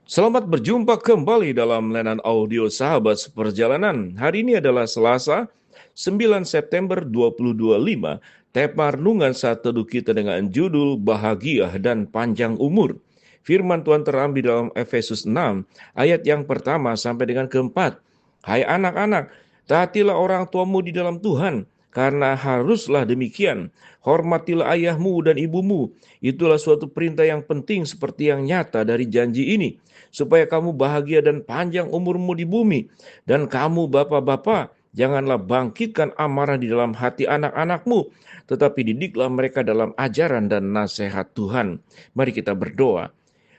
Selamat berjumpa kembali dalam layanan audio Sahabat Seperjalanan. Hari ini adalah Selasa, 9 September 2025. Tema renungan saat teduh kita dengan judul Bahagia dan Panjang Umur. Firman Tuhan terambil dalam Efesus 6, ayat yang pertama sampai dengan keempat. Hai anak-anak, taatilah orang tuamu di dalam Tuhan, karena haruslah demikian. Hormatilah ayahmu dan ibumu. Itulah suatu perintah yang penting seperti yang nyata dari janji ini, supaya kamu bahagia dan panjang umurmu di bumi. Dan kamu bapak-bapak, janganlah bangkitkan amarah di dalam hati anak-anakmu, tetapi didiklah mereka dalam ajaran dan nasihat Tuhan. Mari kita berdoa.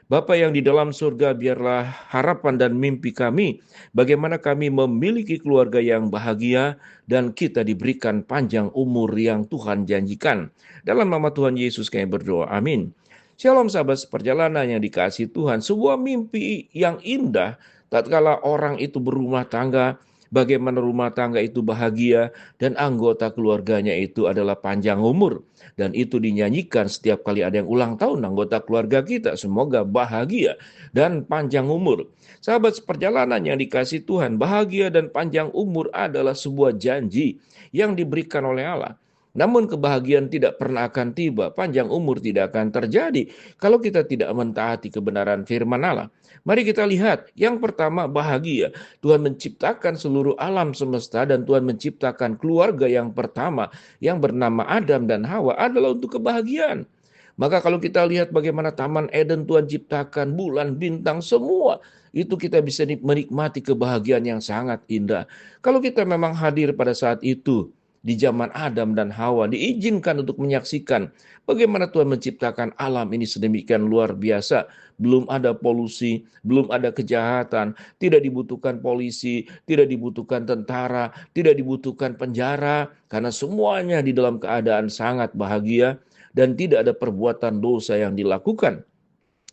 Bapa yang di dalam surga, biarlah harapan dan mimpi kami, bagaimana kami memiliki keluarga yang bahagia dan kita diberikan panjang umur yang Tuhan janjikan. Dalam nama Tuhan Yesus kami berdoa, amin. Shalom sahabat seperjalanan yang dikasihi Tuhan, sebuah mimpi yang indah tatkala orang itu berumah tangga, bagaimana rumah tangga itu bahagia dan anggota keluarganya itu adalah panjang umur. Dan itu dinyanyikan setiap kali ada yang ulang tahun anggota keluarga kita. Semoga bahagia dan panjang umur. Sahabat seperjalanan yang dikasihi Tuhan, bahagia dan panjang umur adalah sebuah janji yang diberikan oleh Allah. Namun kebahagiaan tidak pernah akan tiba, panjang umur tidak akan terjadi kalau kita tidak mentaati kebenaran firman Allah. Mari kita lihat, yang pertama bahagia. Tuhan menciptakan seluruh alam semesta dan Tuhan menciptakan keluarga yang pertama yang bernama Adam dan Hawa adalah untuk kebahagiaan. Maka kalau kita lihat bagaimana Taman Eden Tuhan ciptakan, bulan, bintang, semua itu kita bisa menikmati kebahagiaan yang sangat indah. Kalau kita memang hadir pada saat itu, di zaman Adam dan Hawa, diizinkan untuk menyaksikan bagaimana Tuhan menciptakan alam ini sedemikian luar biasa. Belum ada polusi, belum ada kejahatan, tidak dibutuhkan polisi, tidak dibutuhkan tentara, tidak dibutuhkan penjara, karena semuanya di dalam keadaan sangat bahagia dan tidak ada perbuatan dosa yang dilakukan.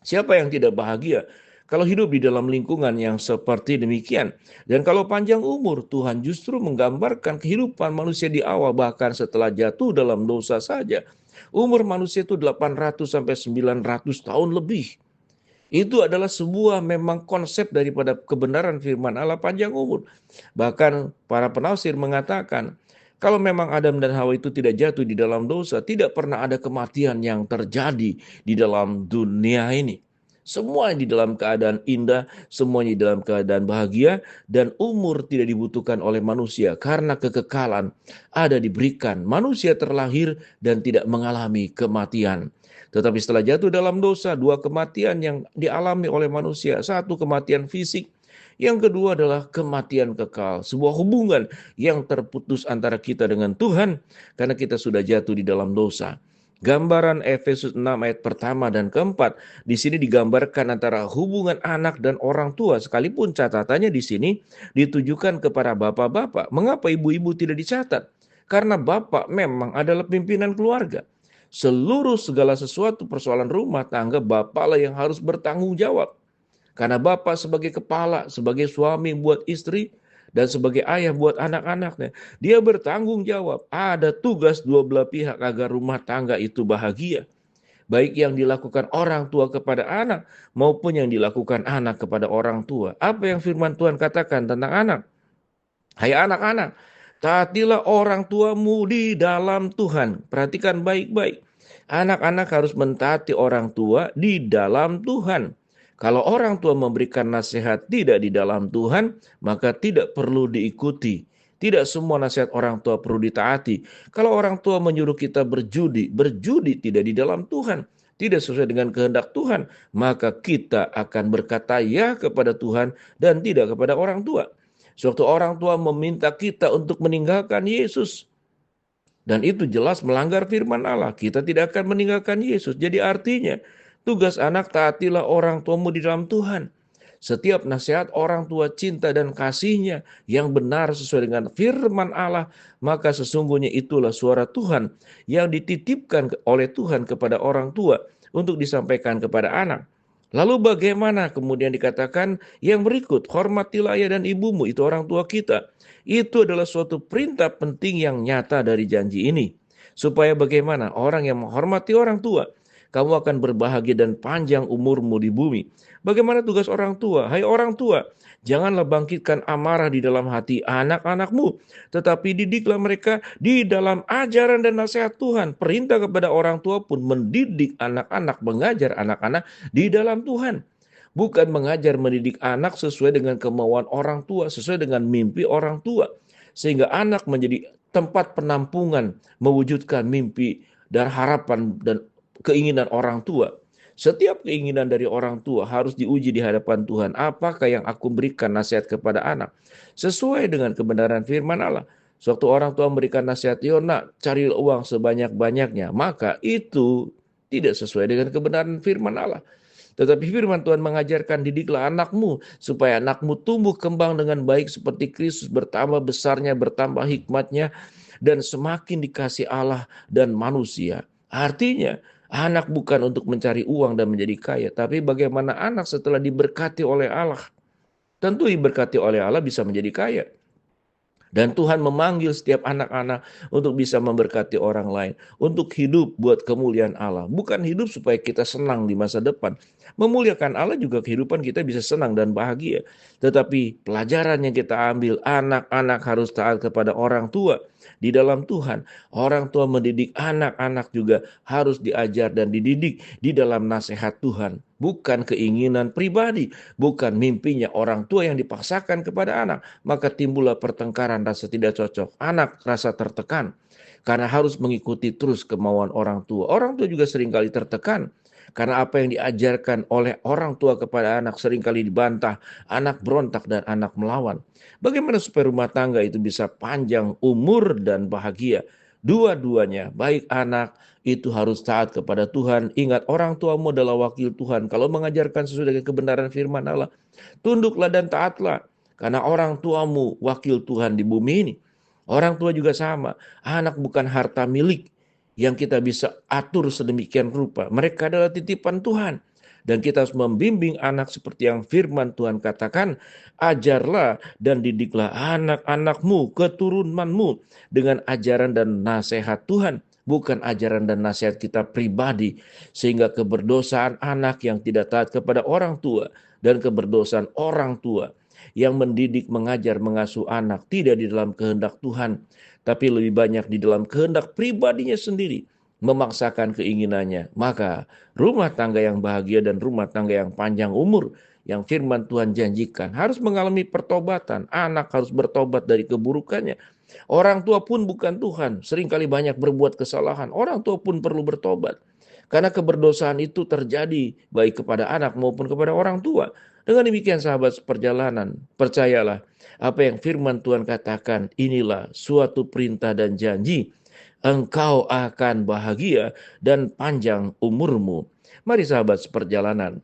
Siapa yang tidak bahagia kalau hidup di dalam lingkungan yang seperti demikian? Dan kalau panjang umur, Tuhan justru menggambarkan kehidupan manusia di awal, bahkan setelah jatuh dalam dosa saja. Umur manusia itu 800 sampai 900 tahun lebih. Itu adalah sebuah memang konsep daripada kebenaran firman Allah, panjang umur. Bahkan para penafsir mengatakan, kalau memang Adam dan Hawa itu tidak jatuh di dalam dosa, tidak pernah ada kematian yang terjadi di dalam dunia ini. Semuanya di dalam keadaan indah, semuanya di dalam keadaan bahagia, dan umur tidak dibutuhkan oleh manusia karena kekekalan ada diberikan. Manusia terlahir dan tidak mengalami kematian. Tetapi setelah jatuh dalam dosa, dua kematian yang dialami oleh manusia. Satu, kematian fisik. Yang kedua adalah kematian kekal. Sebuah hubungan yang terputus antara kita dengan Tuhan karena kita sudah jatuh di dalam dosa. Gambaran Efesus 6 ayat pertama dan keempat di sini digambarkan antara hubungan anak dan orang tua, sekalipun catatannya di sini ditujukan kepada bapak-bapak. Mengapa ibu-ibu tidak dicatat? Karena bapak memang adalah pimpinan keluarga. Seluruh segala sesuatu persoalan rumah tangga, bapaklah yang harus bertanggung jawab. Karena bapak sebagai kepala, sebagai suami buat istri, dan sebagai ayah buat anak-anaknya, dia bertanggung jawab. Ada tugas dua belah pihak agar rumah tangga itu bahagia. Baik yang dilakukan orang tua kepada anak, maupun yang dilakukan anak kepada orang tua. Apa yang firman Tuhan katakan tentang anak? Hai anak-anak, taatilah orang tuamu di dalam Tuhan. Perhatikan baik-baik. Anak-anak harus mentaati orang tua di dalam Tuhan. Kalau orang tua memberikan nasihat tidak di dalam Tuhan, maka tidak perlu diikuti. Tidak semua nasihat orang tua perlu ditaati. Kalau orang tua menyuruh kita berjudi, berjudi tidak di dalam Tuhan, tidak sesuai dengan kehendak Tuhan, maka kita akan berkata ya kepada Tuhan dan tidak kepada orang tua. Suatu orang tua meminta kita untuk meninggalkan Yesus, dan itu jelas melanggar firman Allah. Kita tidak akan meninggalkan Yesus. Jadi artinya, tugas anak, taatilah orang tuamu di dalam Tuhan. Setiap nasihat orang tua, cinta dan kasihnya yang benar sesuai dengan firman Allah, maka sesungguhnya itulah suara Tuhan yang dititipkan oleh Tuhan kepada orang tua untuk disampaikan kepada anak. Lalu bagaimana kemudian dikatakan yang berikut, hormatilah ayah dan ibumu, itu orang tua kita. Itu adalah suatu perintah penting yang nyata dari janji ini. Supaya bagaimana orang yang menghormati orang tua. kamu akan berbahagia dan panjang umurmu di bumi. Bagaimana tugas orang tua? Hai orang tua, janganlah bangkitkan amarah di dalam hati anak-anakmu, tetapi didiklah mereka di dalam ajaran dan nasihat Tuhan. Perintah kepada orang tua pun mendidik anak-anak, mengajar anak-anak di dalam Tuhan. Bukan mengajar mendidik anak sesuai dengan kemauan orang tua, sesuai dengan mimpi orang tua. Sehingga anak menjadi tempat penampungan mewujudkan mimpi dan harapan dan keinginan orang tua. Setiap keinginan dari orang tua harus diuji di hadapan Tuhan. Apakah yang aku berikan nasihat kepada anak? Sesuai dengan kebenaran firman Allah. Suatu orang tua memberikan nasihat, "Yo nak, cari uang sebanyak-banyaknya." Maka itu tidak sesuai dengan kebenaran firman Allah. Tetapi firman Tuhan mengajarkan, didiklah anakmu supaya anakmu tumbuh kembang dengan baik seperti Kristus, bertambah besarnya, bertambah hikmatnya, dan semakin dikasih Allah dan manusia. Artinya, anak bukan untuk mencari uang dan menjadi kaya, tapi bagaimana anak setelah diberkati oleh Allah. Tentu diberkati oleh Allah bisa menjadi kaya. Dan Tuhan memanggil setiap anak-anak untuk bisa memberkati orang lain. Untuk hidup buat kemuliaan Allah. Bukan hidup supaya kita senang di masa depan. Memuliakan Allah juga kehidupan kita bisa senang dan bahagia. Tetapi pelajaran yang kita ambil, anak-anak harus taat kepada orang tua di dalam Tuhan. Orang tua mendidik anak-anak juga harus diajar dan dididik di dalam nasihat Tuhan. Bukan keinginan pribadi, bukan mimpinya orang tua yang dipaksakan kepada anak. Maka timbullah pertengkaran, rasa tidak cocok. Anak rasa tertekan karena harus mengikuti terus kemauan orang tua. Orang tua juga seringkali tertekan karena apa yang diajarkan oleh orang tua kepada anak seringkali dibantah. Anak berontak dan anak melawan. Bagaimana supaya rumah tangga itu bisa panjang umur dan bahagia? Dua-duanya, baik anak itu harus taat kepada Tuhan. Ingat, orang tuamu adalah wakil Tuhan. Kalau mengajarkan sesuai dengan kebenaran firman Allah, tunduklah dan taatlah. Karena orang tuamu wakil Tuhan di bumi ini. Orang tua juga sama. Anak bukan harta milik yang kita bisa atur sedemikian rupa. Mereka adalah titipan Tuhan. Dan kita harus membimbing anak seperti yang firman Tuhan katakan, ajarlah dan didiklah anak-anakmu, keturunanmu dengan ajaran dan nasihat Tuhan, bukan ajaran dan nasihat kita pribadi, sehingga keberdosaan anak yang tidak taat kepada orang tua dan keberdosaan orang tua yang mendidik, mengajar, mengasuh anak tidak di dalam kehendak Tuhan, tapi lebih banyak di dalam kehendak pribadinya sendiri, memaksakan keinginannya. Maka rumah tangga yang bahagia dan rumah tangga yang panjang umur yang firman Tuhan janjikan harus mengalami pertobatan. Anak harus bertobat dari keburukannya. Orang tua pun bukan Tuhan. Seringkali banyak berbuat kesalahan. Orang tua pun perlu bertobat. Karena keberdosaan itu terjadi baik kepada anak maupun kepada orang tua. Dengan demikian sahabat seperjalanan, percayalah apa yang firman Tuhan katakan, inilah suatu perintah dan janji. Engkau akan bahagia dan panjang umurmu. Mari sahabat seperjalanan.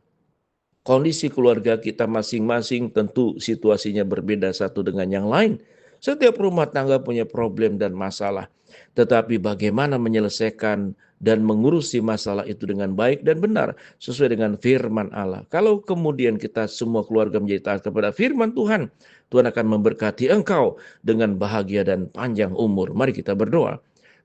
Kondisi keluarga kita masing-masing tentu situasinya berbeda satu dengan yang lain. Setiap rumah tangga punya problem dan masalah. Tetapi bagaimana menyelesaikan dan mengurusi masalah itu dengan baik dan benar sesuai dengan firman Allah. Kalau kemudian kita semua keluarga menjadi taat kepada firman Tuhan, Tuhan akan memberkati engkau dengan bahagia dan panjang umur. Mari kita berdoa.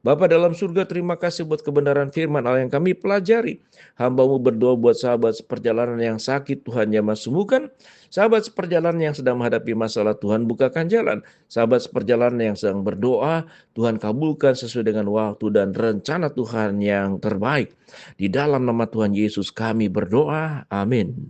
Bapa dalam surga, terima kasih buat kebenaran firman Allah yang kami pelajari. Hamba-Mu berdoa buat sahabat seperjalanan yang sakit, Tuhan jamah sembuhkan. Sahabat seperjalanan yang sedang menghadapi masalah, Tuhan bukakan jalan. Sahabat seperjalanan yang sedang berdoa, Tuhan kabulkan sesuai dengan waktu dan rencana Tuhan yang terbaik. Di dalam nama Tuhan Yesus kami berdoa, amin.